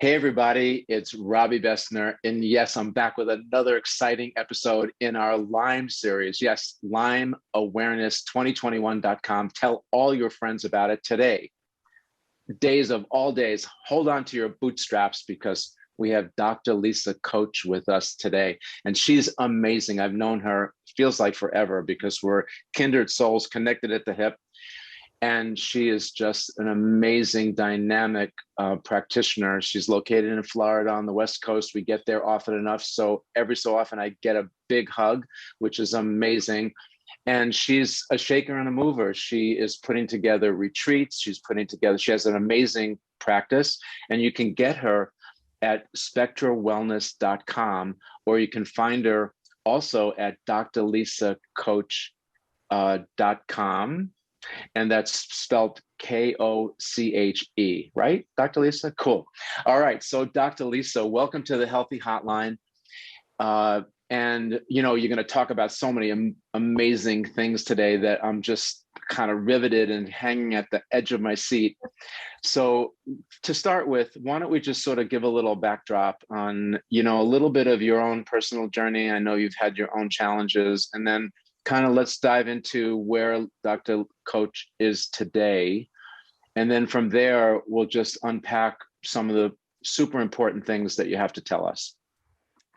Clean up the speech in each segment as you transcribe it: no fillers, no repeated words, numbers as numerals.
Hey, everybody, it's Robbie Bessner. And yes, I'm back with another exciting episode in our Lyme series. Yes, LymeAwareness2021.com. Tell all your friends about it today. Days of all days, hold on to your bootstraps because we have Dr. Lisa Koche with us today. And she's amazing. I've known her, feels like forever, because we're kindred souls connected at the hip. And she is just an amazing, dynamic practitioner. She's located in Florida on the West Coast. We get there often enough. So every so often I get a big hug, which is amazing. And she's a shaker and a mover. She is putting together retreats. She has an amazing practice. And you can get her at spectrawellness.com, or you can find her also at drlisakoche.com. And that's spelled Koche, right, Dr. Lisa? Cool. All right. So, Dr. Lisa, welcome to the Healthy Hotline. And, you're going to talk about so many amazing things today that I'm just kind of riveted and hanging at the edge of my seat. So to start with, why don't we just sort of give a little backdrop on, a little bit of your own personal journey. I know you've had your own challenges, and then kind of let's dive into where Dr. Koche is today. And then from there, we'll just unpack some of the super important things that you have to tell us.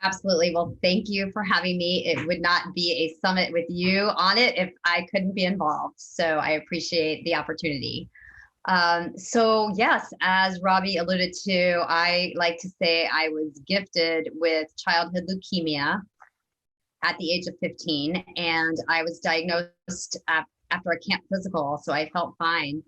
Absolutely. Well, thank you for having me. It would not be a summit with you on it if I couldn't be involved. So I appreciate the opportunity. So yes, as Robbie alluded to, I like to say I was gifted with childhood leukemia at the age of 15, and I was diagnosed after a camp physical, so I felt fine.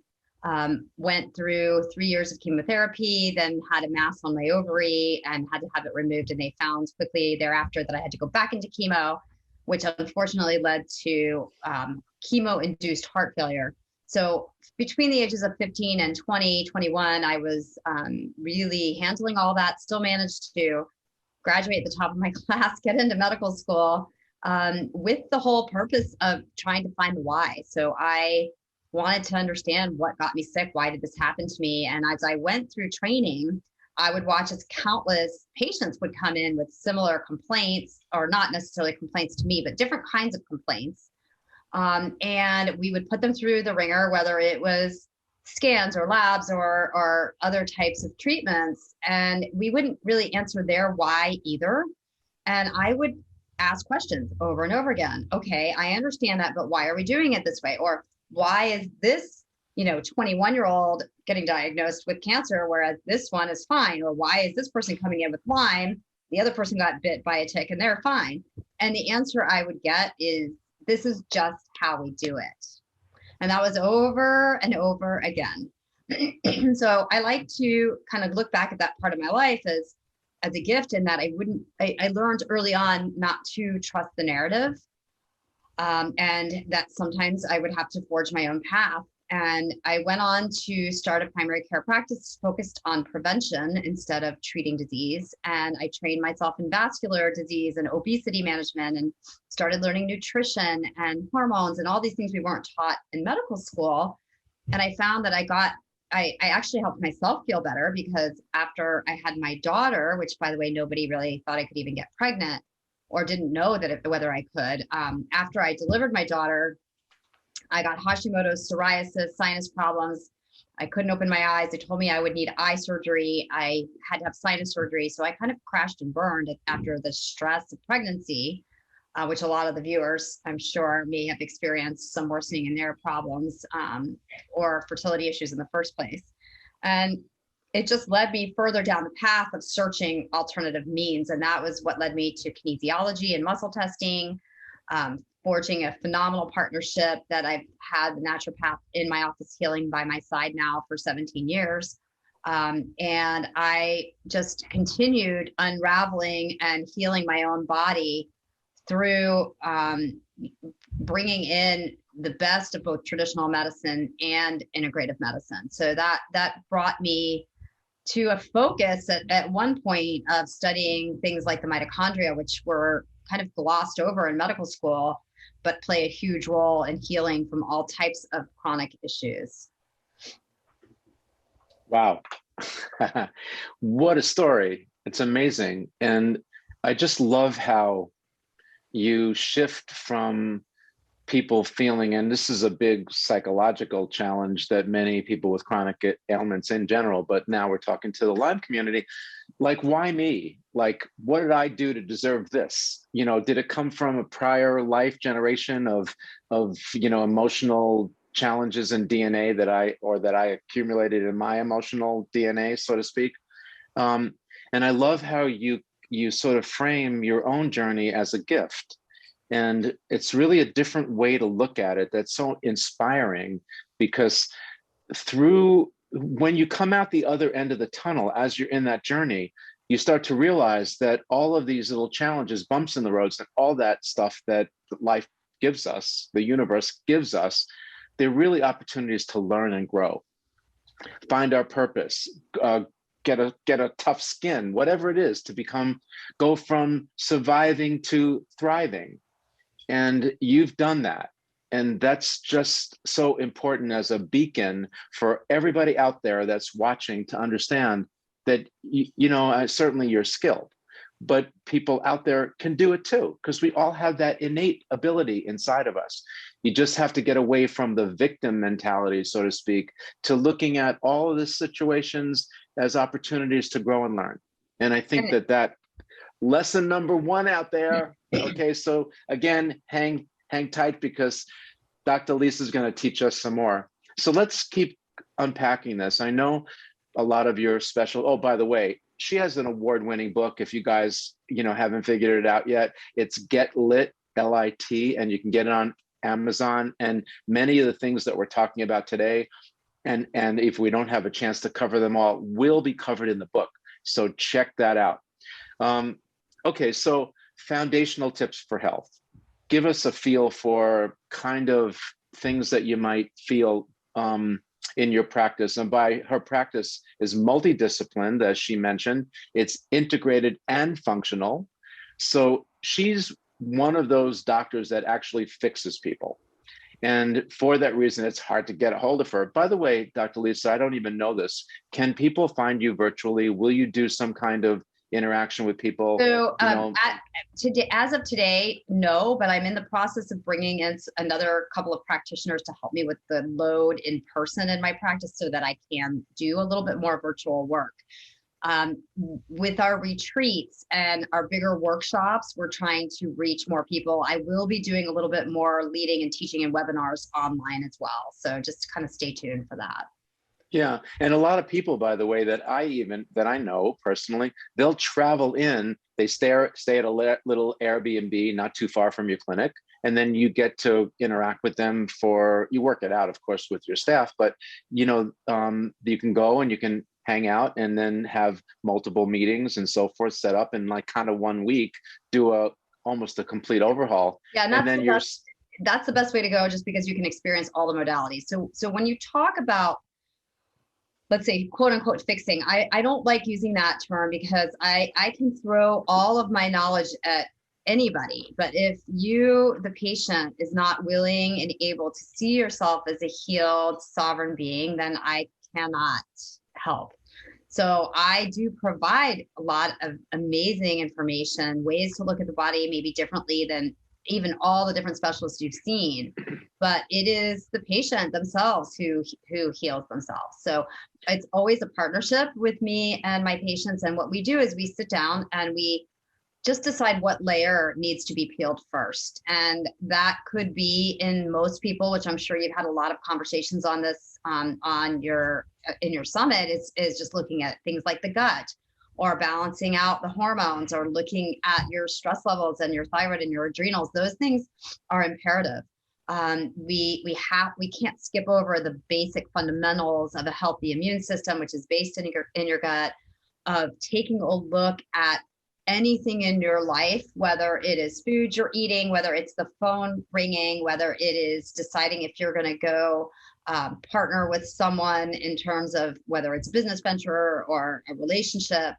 Went through 3 years of chemotherapy, then had a mass on my ovary and had to have it removed, and they found quickly thereafter that I had to go back into chemo, which unfortunately led to chemo-induced heart failure. So between the ages of 15 and 21, I was really handling all that, still managed to graduate at the top of my class, get into medical school with the whole purpose of trying to find the why. So I wanted to understand what got me sick. Why did this happen to me? And as I went through training, I would watch as countless patients would come in with similar complaints, or not necessarily complaints to me, but different kinds of complaints. And we would put them through the ringer, whether it was scans or labs or other types of treatments, and we wouldn't really answer their why either. And I would ask questions over and over again. Okay, I understand that, but why are we doing it this way? Or why is this 21-year-old getting diagnosed with cancer, whereas this one is fine? Or why is this person coming in with Lyme, the other person got bit by a tick and they're fine? And the answer I would get is, this is just how we do it. And that was over and over again. So I like to kind of look back at that part of my life as a gift, in that I learned early on not to trust the narrative, and that sometimes I would have to forge my own path. And I went on to start a primary care practice focused on prevention instead of treating disease. And I trained myself in vascular disease and obesity management, and started learning nutrition and hormones and all these things we weren't taught in medical school. And I found that I actually helped myself feel better, because after I had my daughter, which by the way, nobody really thought I could even get pregnant or didn't know whether I could. After I delivered my daughter, I got Hashimoto's, psoriasis, sinus problems. I couldn't open my eyes. They told me I would need eye surgery. I had to have sinus surgery. So I kind of crashed and burned after the stress of pregnancy, which a lot of the viewers, I'm sure, may have experienced some worsening in their problems or fertility issues in the first place. And it just led me further down the path of searching alternative means. And that was what led me to kinesiology and muscle testing, forging a phenomenal partnership that I've had the naturopath in my office healing by my side now for 17 years. And I just continued unraveling and healing my own body through bringing in the best of both traditional medicine and integrative medicine. So that brought me to a focus at one point of studying things like the mitochondria, which were kind of glossed over in medical school, but play a huge role in healing from all types of chronic issues. Wow. What a story. It's amazing. And I just love how you shift from people feeling, and this is a big psychological challenge that many people with chronic ailments in general, but now we're talking to the Lyme community, like, why me? Like, what did I do to deserve this? You know, did it come from a prior life generation of emotional challenges in DNA that I accumulated in my emotional DNA, so to speak? And I love how you sort of frame your own journey as a gift. And it's really a different way to look at it that's so inspiring, because when you come out the other end of the tunnel, as you're in that journey, you start to realize that all of these little challenges, bumps in the roads, and all that stuff that life gives us, the universe gives us, they're really opportunities to learn and grow, find our purpose, get a tough skin, whatever it is, to go from surviving to thriving. And you've done that. And that's just so important as a beacon for everybody out there that's watching, to understand that, certainly you're skilled, but people out there can do it too, because we all have that innate ability inside of us. You just have to get away from the victim mentality, so to speak, to looking at all of the situations as opportunities to grow and learn. And I think that lesson number one out there. Okay, so again, hang tight, because Dr. Lisa is going to teach us some more. So let's keep unpacking this. I know a lot of your special. Oh, by the way, she has an award-winning book. If you guys, haven't figured it out yet, it's Get Lit, L-I-T, and you can get it on Amazon. And many of the things that we're talking about today, and if we don't have a chance to cover them all, will be covered in the book. So check that out. Okay, so foundational tips for health. Give us a feel for kind of things that you might feel in your practice. And by her practice is multidisciplined, as she mentioned. It's integrated and functional. So she's one of those doctors that actually fixes people. And for that reason, it's hard to get a hold of her. By the way, Dr. Lisa, I don't even know this. Can people find you virtually? Will you do some kind of interaction with people? So as of today, no, but I'm in the process of bringing in another couple of practitioners to help me with the load in person in my practice, so that I can do a little bit more virtual work. With our retreats and our bigger workshops, we're trying to reach more people. I will be doing a little bit more leading and teaching and webinars online as well. So just kind of stay tuned for that. Yeah. And a lot of people, by the way, that I know personally, they'll travel in, they stay at a little Airbnb not too far from your clinic. And then you get to interact with them you work it out, of course, with your staff, but you can go and you can hang out and then have multiple meetings and so forth set up in like kind of 1 week, do almost a complete overhaul. Yeah. And then that's the best way to go, just because you can experience all the modalities. So when you talk about, let's say, quote unquote, fixing, I don't like using that term, because I can throw all of my knowledge at anybody. But if you, the patient, is not willing and able to see yourself as a healed, sovereign being, then I cannot help. So I do provide a lot of amazing information, ways to look at the body maybe differently than even all the different specialists you've seen, but it is the patient themselves who heals themselves. So it's always a partnership with me and my patients. And what we do is we sit down and we just decide what layer needs to be peeled first. And that could be, in most people, which I'm sure you've had a lot of conversations on this in your summit, is just looking at things like the gut, or balancing out the hormones, or looking at your stress levels and your thyroid and your adrenals. Those things are imperative. We can't skip over the basic fundamentals of a healthy immune system, which is based in your gut, of taking a look at anything in your life, whether it is food you're eating, whether it's the phone ringing, whether it is deciding if you're going to go partner with someone in terms of whether it's a business venture or a relationship.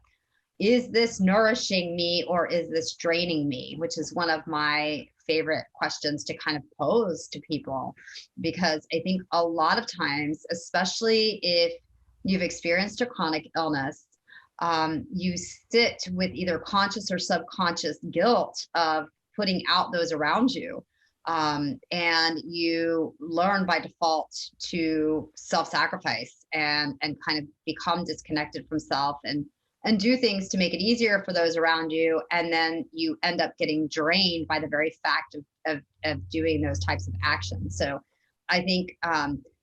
Is this nourishing me, or is this draining me? Which is one of my favorite questions to kind of pose to people, because I think a lot of times, especially if you've experienced a chronic illness, you sit with either conscious or subconscious guilt of putting out those around you. And you learn by default to self-sacrifice and kind of become disconnected from self and do things to make it easier for those around you. And then you end up getting drained by the very fact of doing those types of actions. So I think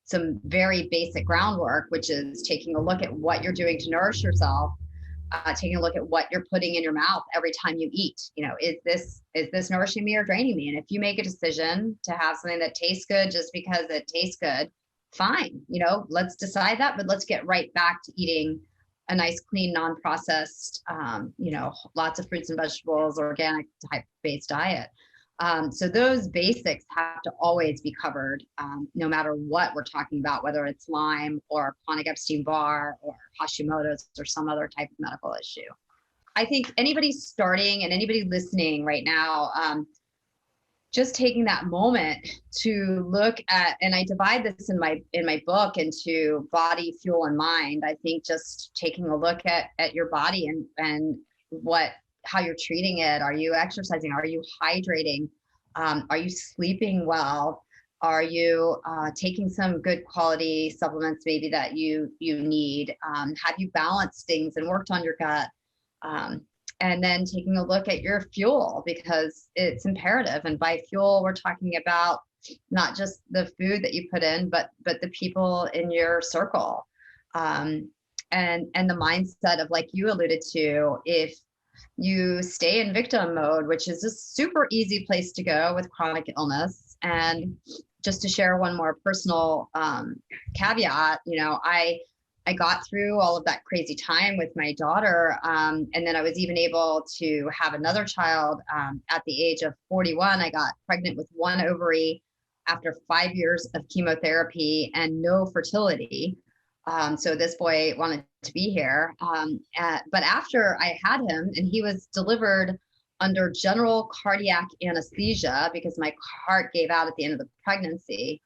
some very basic groundwork, which is taking a look at what you're doing to nourish yourself, taking a look at what you're putting in your mouth every time you eat. You know, is this nourishing me or draining me? And if you make a decision to have something that tastes good just because it tastes good, fine. You know, let's decide that, but let's get right back to eating a nice, clean, non-processed, you know, lots of fruits and vegetables, organic type based diet. So those basics have to always be covered, no matter what we're talking about, whether it's Lyme or chronic Epstein-Barr or Hashimoto's or some other type of medical issue. I think anybody starting and anybody listening right now, just taking that moment to look at, and I divide this in my book into body, fuel, and mind. I think just taking a look at your body and how you're treating it. Are you exercising? Are you hydrating? Are you sleeping well? Are you taking some good quality supplements maybe that you need? Have you balanced things and worked on your gut? And then taking a look at your fuel, because it's imperative. And by fuel, we're talking about not just the food that you put in, but the people in your circle, and the mindset of, like you alluded to, if you stay in victim mode, which is a super easy place to go with chronic illness. And just to share one more personal caveat, you know, I got through all of that crazy time with my daughter. And then I was even able to have another child at the age of 41. I got pregnant with one ovary after 5 years of chemotherapy and no fertility. So this boy wanted to be here. But after I had him, and he was delivered under general cardiac anesthesia because my heart gave out at the end of the pregnancy,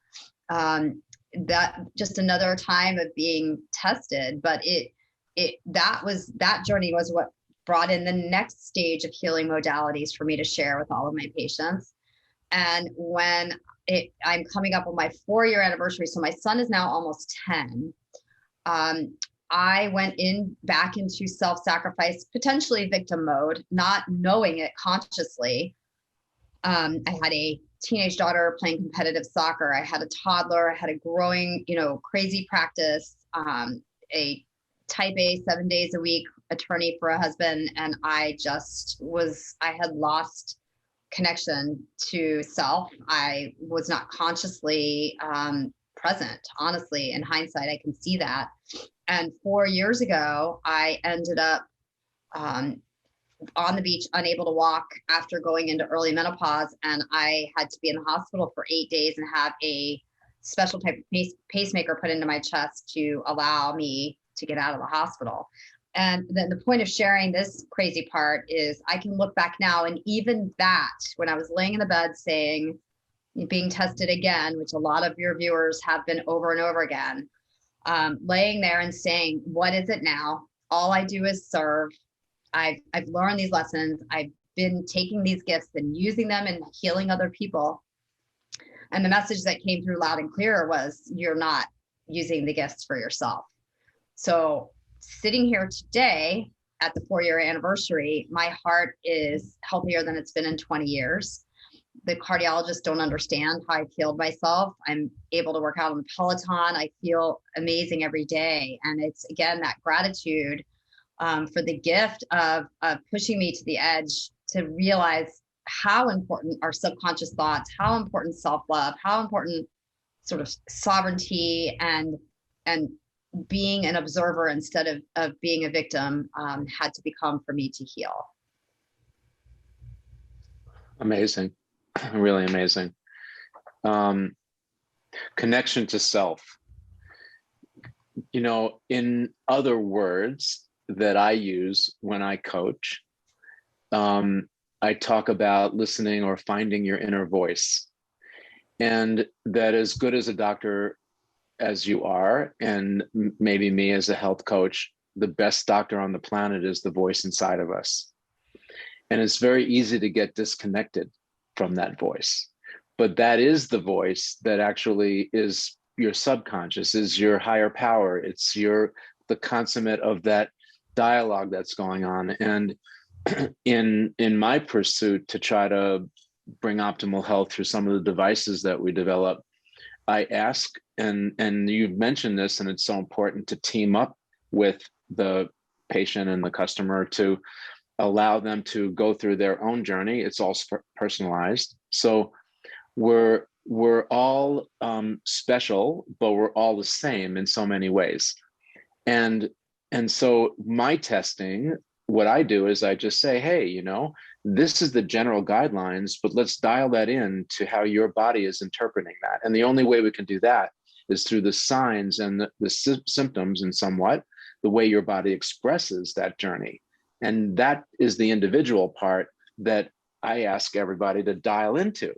that just another time of being tested. But that journey was what brought in the next stage of healing modalities for me to share with all of my patients. And when I'm coming up on my 4-year anniversary, so my son is now almost 10. I went back into self-sacrifice, potentially victim mode, not knowing it consciously. I had a teenage daughter playing competitive soccer. I had a toddler. I had a growing, crazy practice, a type A 7 days a week attorney for a husband. And I had lost connection to self. I was not consciously present. Honestly, in hindsight, I can see that. And 4 years ago, I ended up on the beach, unable to walk after going into early menopause. And I had to be in the hospital for 8 days and have a special type of pacemaker put into my chest to allow me to get out of the hospital. And then the point of sharing this crazy part is I can look back now, and even that, when I was laying in the bed saying, being tested again, which a lot of your viewers have been over and over again, laying there and saying, what is it now? All I do is serve. I've learned these lessons. I've been taking these gifts and using them and healing other people. And the message that came through loud and clear was, you're not using the gifts for yourself. So sitting here today at the 4-year anniversary, my heart is healthier than it's been in 20 years. The cardiologists don't understand how I've healed myself. I'm able to work out on the Peloton. I feel amazing every day. And it's, again, that gratitude for the gift of pushing me to the edge to realize how important our subconscious thoughts, how important self-love, how important sort of sovereignty and being an observer instead of being a victim had to become for me to heal. Amazing. Really amazing. Connection to self. In other words that I use when I coach, I talk about listening or finding your inner voice. And that as good as a doctor as you are, and maybe me as a health coach, the best doctor on the planet is the voice inside of us. And it's very easy to get disconnected from that voice. But that is the voice that actually is your subconscious, is your higher power. It's the consummate of that dialogue that's going on. And in my pursuit to try to bring optimal health through some of the devices that we develop, I ask, and you've mentioned this, and it's so important to team up with the patient and the customer to allow them to go through their own journey. It's all personalized. So we're all special, but we're all the same in so many ways. And so my testing, what I do is I just say, hey, this is the general guidelines, but let's dial that in to how your body is interpreting that. And the only way we can do that is through the signs and the symptoms, and somewhat the way your body expresses that journey. And that is the individual part that I ask everybody to dial into.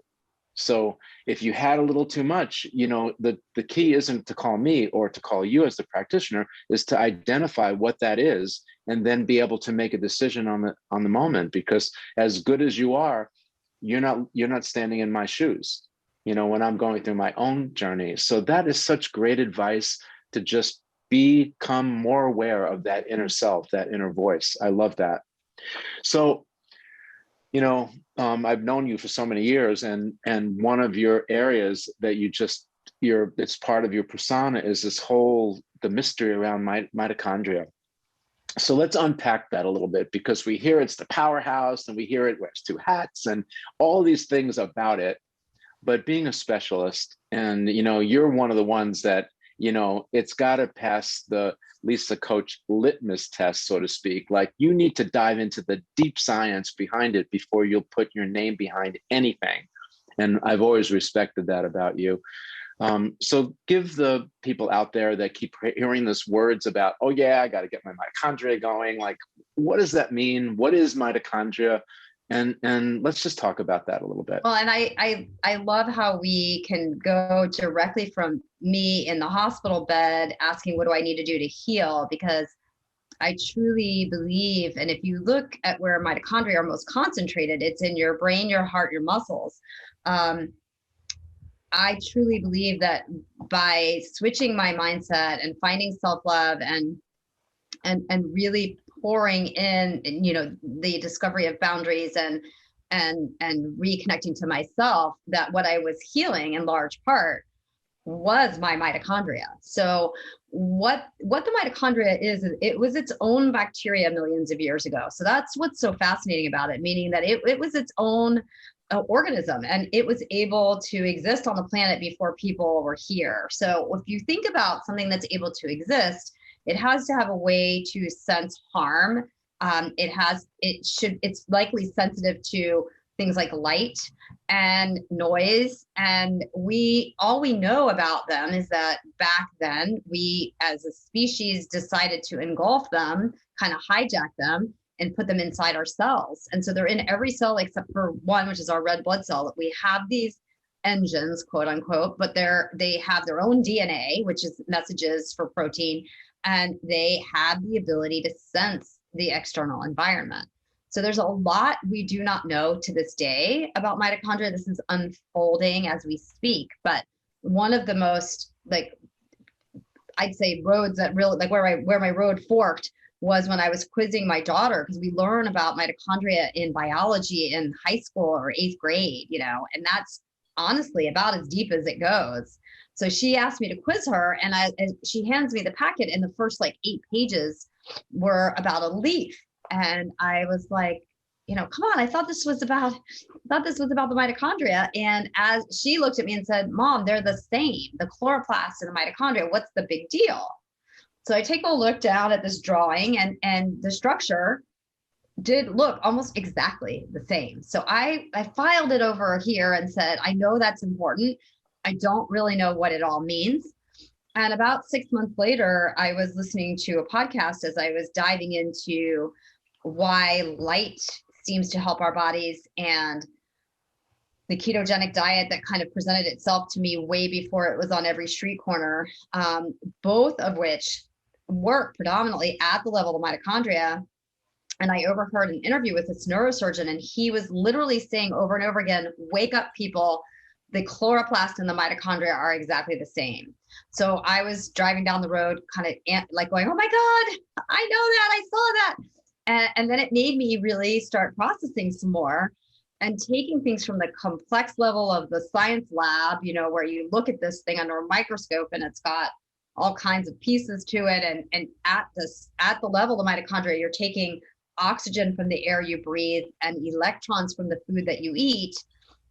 So if you had a little too much, the key isn't to call me or to call you as the practitioner, is to identify what that is and then be able to make a decision on the moment. Because as good as you are, you're not standing in my shoes, when I'm going through my own journey. So that is such great advice, to just become more aware of that inner self, that inner voice. I love that. So, I've known you for so many years, and one of your areas that it's part of your persona is the mystery around mitochondria. So let's unpack that a little bit, because we hear it's the powerhouse, and we hear it wears two hats and all these things about it. But being a specialist, and you're one of the ones that it's got to pass the Lisa Koche litmus test, so to speak. Like, you need to dive into the deep science behind it before you'll put your name behind anything. And I've always respected that about you. So give the people out there that keep hearing these words about, oh yeah, I got to get my mitochondria going. Like, what does that mean? What is mitochondria? And let's just talk about that a little bit. Well, and I love how we can go directly from me in the hospital bed asking, what do I need to do to heal? Because I truly believe, and if you look at where mitochondria are most concentrated, it's in your brain, your heart, your muscles. I truly believe that by switching my mindset and finding self-love and really pouring in, the discovery of boundaries and reconnecting to myself, that what I was healing in large part was my mitochondria. So what the mitochondria is, it was its own bacteria millions of years ago. So that's what's so fascinating about it, meaning that it was its own organism, and it was able to exist on the planet before people were here. So if you think about something that's able to exist, it has to have a way to sense harm. It's likely sensitive to things like light and noise. And all we know about them is that back then, we as a species decided to engulf them, kind of hijack them, and put them inside our cells. And so they're in every cell except for one, which is our red blood cell. We have these engines, quote unquote, but they have their own DNA, which is messages for protein, and they have the ability to sense the external environment. So there's a lot we do not know to this day about mitochondria. This is unfolding as we speak, but one of the most, I'd say, roads that really, where my road forked was when I was quizzing my daughter, because we learn about mitochondria in biology in high school or 8th grade, and that's honestly about as deep as it goes. So she asked me to quiz her, and she hands me the packet, and the first 8 pages were about a leaf. And I was like, come on, I thought this was about the mitochondria. And as she looked at me and said, Mom, they're the same, the chloroplast and the mitochondria. What's the big deal? So I take a look down at this drawing, and the structure did look almost exactly the same. So I filed it over here and said, I know that's important. I don't really know what it all means. And about 6 months later, I was listening to a podcast as I was diving into why light seems to help our bodies. And the ketogenic diet that kind of presented itself to me way before it was on every street corner, both of which work predominantly at the level of mitochondria. And I overheard an interview with this neurosurgeon, and he was literally saying over and over again, wake up, people, the chloroplast and the mitochondria are exactly the same. So I was driving down the road kind of like going, oh my God, I know that, I saw that. And then it made me really start processing some more and taking things from the complex level of the science lab, you know, where you look at this thing under a microscope and it's got all kinds of pieces to it. And at the level of mitochondria, you're taking oxygen from the air you breathe and electrons from the food that you eat,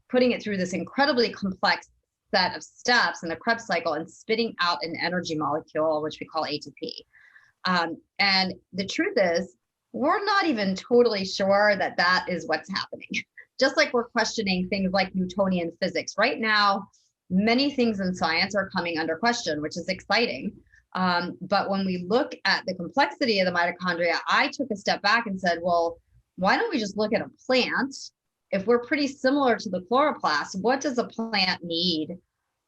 putting it through this incredibly complex set of steps in the Krebs cycle and spitting out an energy molecule, which we call ATP. And the truth is, we're not even totally sure that that is what's happening. Just like we're questioning things like Newtonian physics. Right now, many things in science are coming under question, which is exciting. But when we look at the complexity of the mitochondria, I took a step back and said, well, why don't we just look at a plant? If we're pretty similar to the chloroplast, what does a plant need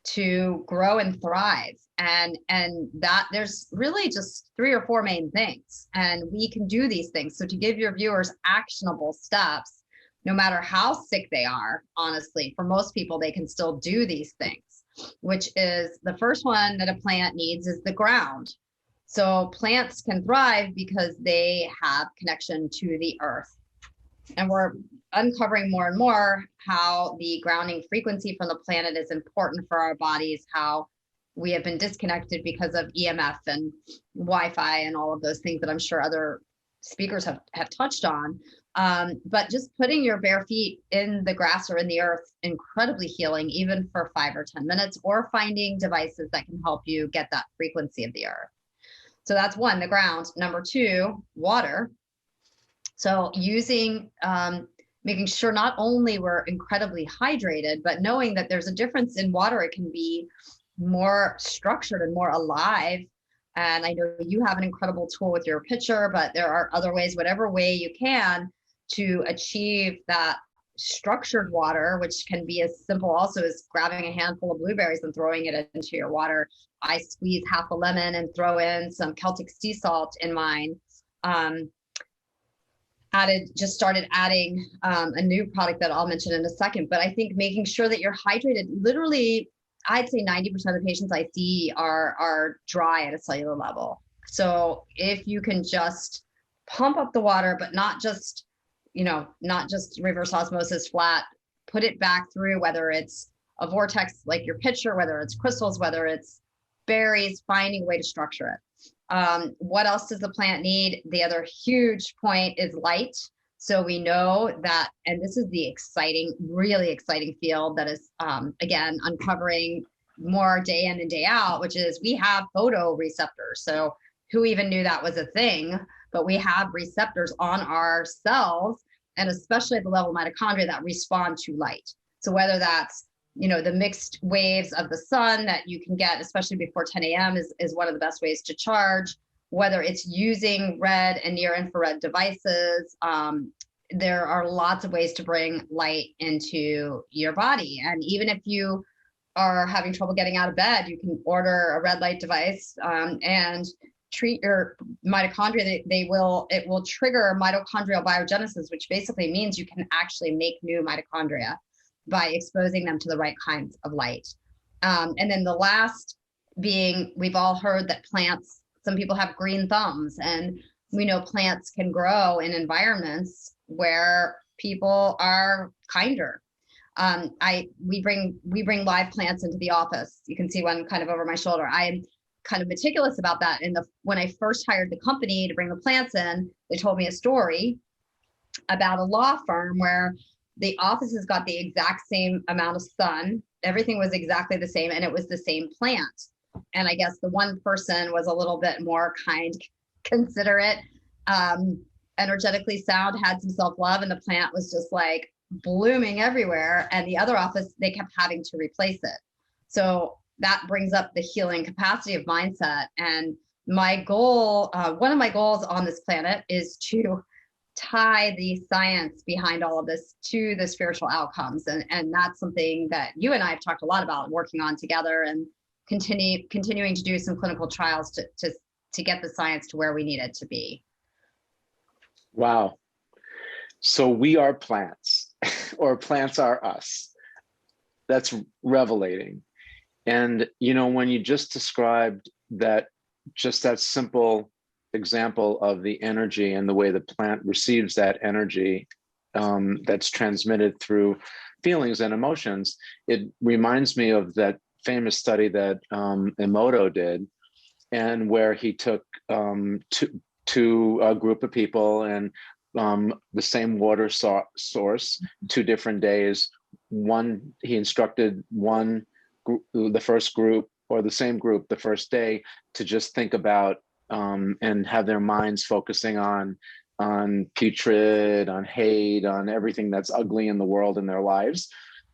to grow and thrive? And that there's really just 3 or 4 main things, and we can do these things. So to give your viewers actionable steps, no matter how sick they are, honestly, for most people, they can still do these things, which is the first one that a plant needs is the ground. So plants can thrive because they have connection to the earth. And we're uncovering more and more how the grounding frequency from the planet is important for our bodies, how we have been disconnected because of EMF and Wi-Fi and all of those things that I'm sure other speakers have touched on. But just putting your bare feet in the grass or in the earth, incredibly healing, even for 5 or 10 minutes, or finding devices that can help you get that frequency of the earth. So that's one, the ground. Number 2, water. So using, making sure not only we're incredibly hydrated, but knowing that there's a difference in water. It can be more structured and more alive. And I know you have an incredible tool with your pitcher, but there are other ways, whatever way you can, to achieve that structured water, which can be as simple also as grabbing a handful of blueberries and throwing it into your water. I squeeze half a lemon and throw in some Celtic sea salt in mine. Just started adding a new product that I'll mention in a second, but I think making sure that you're hydrated, literally, I'd say 90% of the patients I see are dry at a cellular level. So if you can just pump up the water, but not just reverse osmosis flat, put it back through, whether it's a vortex like your pitcher, whether it's crystals, whether it's berries, finding a way to structure it. What else does the plant need? The other huge point is light. So we know that, and this is the exciting, really exciting field that is, again, uncovering more day in and day out, which is we have photoreceptors. So who even knew that was a thing? But we have receptors on our cells, and especially at the level of mitochondria, that respond to light. So whether that's, the mixed waves of the sun that you can get, especially before 10 a.m. is one of the best ways to charge, whether it's using red and near infrared devices. There are lots of ways to bring light into your body. And even if you are having trouble getting out of bed, you can order a red light device and treat your mitochondria. It will trigger mitochondrial biogenesis, which basically means you can actually make new mitochondria by exposing them to the right kinds of light. And then the last being, we've all heard that plants, some people have green thumbs, and we know plants can grow in environments where people are kinder. We bring live plants into the office. You can see one kind of over my shoulder. I'm kind of meticulous about that. When I first hired the company to bring the plants in, they told me a story about a law firm where the offices got the exact same amount of sun. Everything was exactly the same, and it was the same plant. And I guess the one person was a little bit more kind, considerate, energetically sound, had some self-love, and the plant was just like blooming everywhere. And the other office, they kept having to replace it. So that brings up the healing capacity of mindset. And my goal, one of my goals on this planet is to tie the science behind all of this to the spiritual outcomes. And that's something that you and I have talked a lot about working on together, and continuing to do some clinical trials to get the science to where we need it to be. Wow. So we are plants, or plants are us. That's revelating. And, you know, when you just described that, just that simple example of the energy and the way the plant receives that energy, that's transmitted through feelings and emotions, it reminds me of that famous study that Emoto did, and where he took to a group of people, and the same water source, 2 different days. One, he instructed the first group, or the same group the first day, to just think about and have their minds focusing on putrid, on hate, on everything that's ugly in the world in their lives.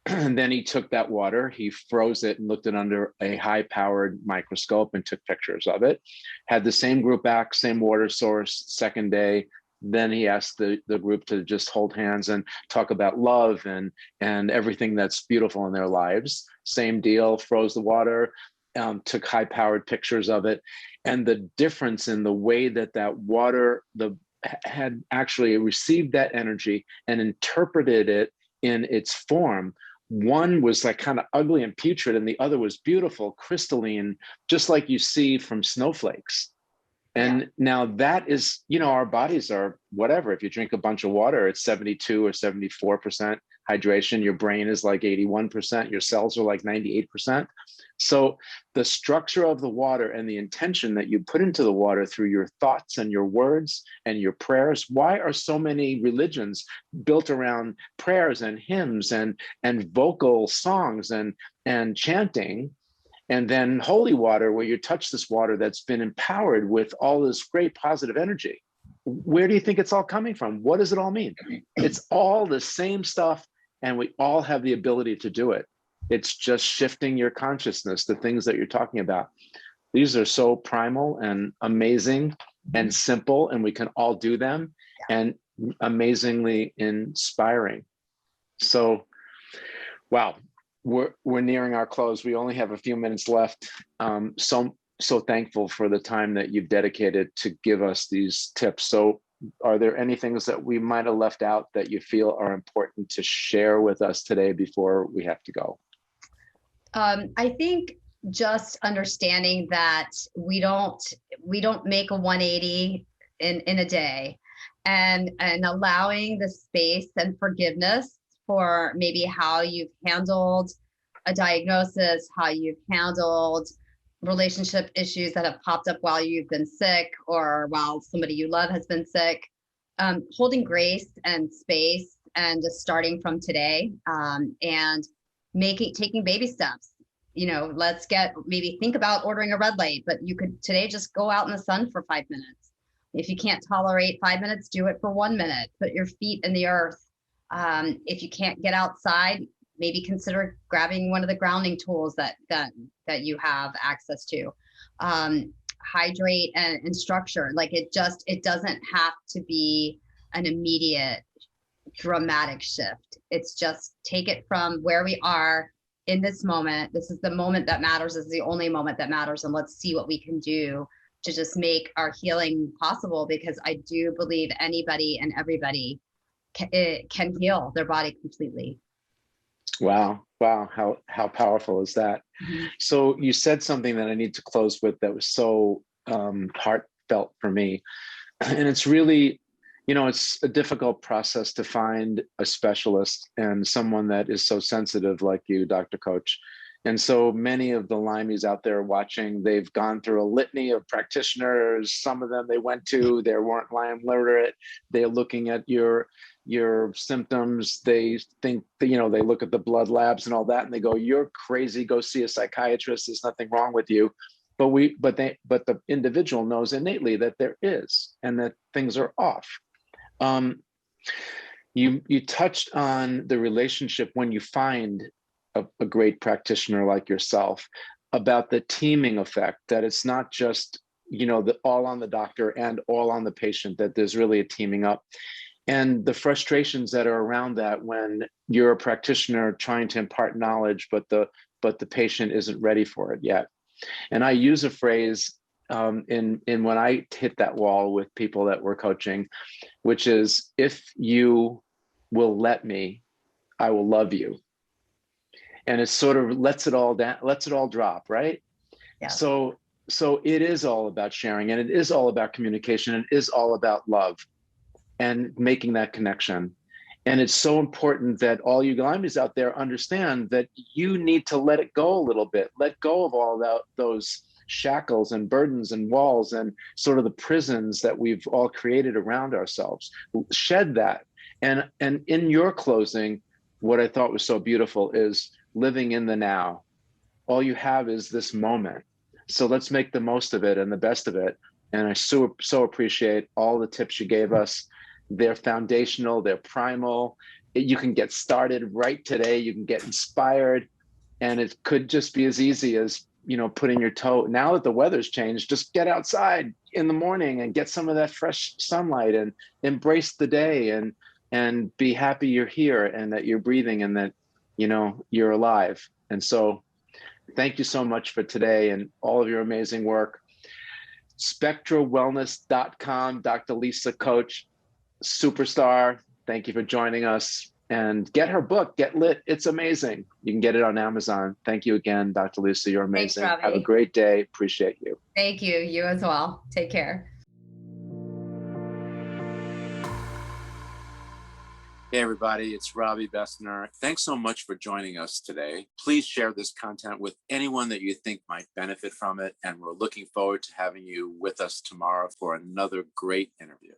And then he took that water, he froze it and looked it under a high-powered microscope and took pictures of it. Had the same group back, same water source, second day. Then he asked the group to just hold hands and talk about love and everything that's beautiful in their lives. Same deal, froze the water, took high-powered pictures of it. And the difference in the way that water had actually received that energy and interpreted it in its form. One was like kind of ugly and putrid, and the other was beautiful, crystalline, just like you see from snowflakes. And now that is, you know, our bodies are whatever. If you drink a bunch of water, it's 72 or 74% hydration. Your brain is like 81%. Your cells are like 98%. So the structure of the water and the intention that you put into the water through your thoughts and your words and your prayers. Why are so many religions built around prayers and hymns and vocal songs and chanting? And then holy water, where you touch this water that's been empowered with all this great positive energy. Where do you think it's all coming from? What does it all mean? It's all the same stuff, and we all have the ability to do it. It's just shifting your consciousness, the things that you're talking about. These are so primal and amazing and simple, and we can all do them, and amazingly inspiring. So, wow. We're nearing our close. We only have a few minutes left. So thankful for the time that you've dedicated to give us these tips. So are there any things that we might have left out that you feel are important to share with us today before we have to go? I think just understanding that we don't make a 180 in a day, and allowing the space and forgiveness for maybe how you've handled a diagnosis, how you've handled relationship issues that have popped up while you've been sick, or while somebody you love has been sick. Holding grace and space, and just starting from today, and taking baby steps. You know, maybe think about ordering a red light, but you could today just go out in the sun for 5 minutes. If you can't tolerate 5 minutes, do it for 1 minute. Put your feet in the earth. If you can't get outside, maybe consider grabbing one of the grounding tools that you have access to. Hydrate and structure. Like it doesn't have to be an immediate dramatic shift. It's just take it from where we are in this moment. This is the moment that matters. This is the only moment that matters. And let's see what we can do to just make our healing possible, because I do believe anybody and everybody can heal their body completely. Wow. How powerful is that? Mm-hmm. So you said something that I need to close with that was so heartfelt for me. And it's really, you know, it's a difficult process to find a specialist and someone that is so sensitive like you, Dr. Koche. And so many of the Limeys out there watching, they've gone through a litany of practitioners. Some of them they weren't Lyme literate. They're looking at your symptoms. They think, you know, they look at the blood labs and all that, and they go, "You're crazy. Go see a psychiatrist. There's nothing wrong with you." But the individual knows innately that there is, and that things are off. You touched on the relationship when you find a great practitioner like yourself, about the teaming effect, that it's not just, you know, all on the doctor and all on the patient, that there's really a teaming up. and the frustrations that are around that when you're a practitioner trying to impart knowledge, but the patient isn't ready for it yet. And I use a phrase in when I hit that wall with people that we're coaching, which is, if you will let me, I will love you. And it sort of lets it all down, lets it all drop, right? Yeah. So it is all about sharing, and it is all about communication, and it is all about love and making that connection. And it's so important that all you Galimies out there understand that you need to let it go a little bit, let go of all that, those shackles and burdens and walls and sort of the prisons that we've all created around ourselves. Shed that. And in your closing, what I thought was so beautiful is living in the now. All you have is this moment. So let's make the most of it and the best of it. And I so appreciate all the tips you gave us. They're foundational, they're primal. You can get started right today. You can get inspired. And it could just be as easy as, putting your toe. Now that the weather's changed, just get outside in the morning and get some of that fresh sunlight and embrace the day and be happy you're here and that you're breathing and that, you're alive. And so thank you so much for today and all of your amazing work. SpectraWellness.com, Dr. Lisa Koche, superstar. Thank you for joining us. And get her book, Get Lit. It's amazing. You can get it on Amazon. Thank you again, Dr. Lisa. You're amazing. Thanks, Robbie. Have a great day. Appreciate you. Thank you. You as well. Take care. Hey everybody, it's Robbie Bessner. Thanks so much for joining us today. Please share this content with anyone that you think might benefit from it. And we're looking forward to having you with us tomorrow for another great interview.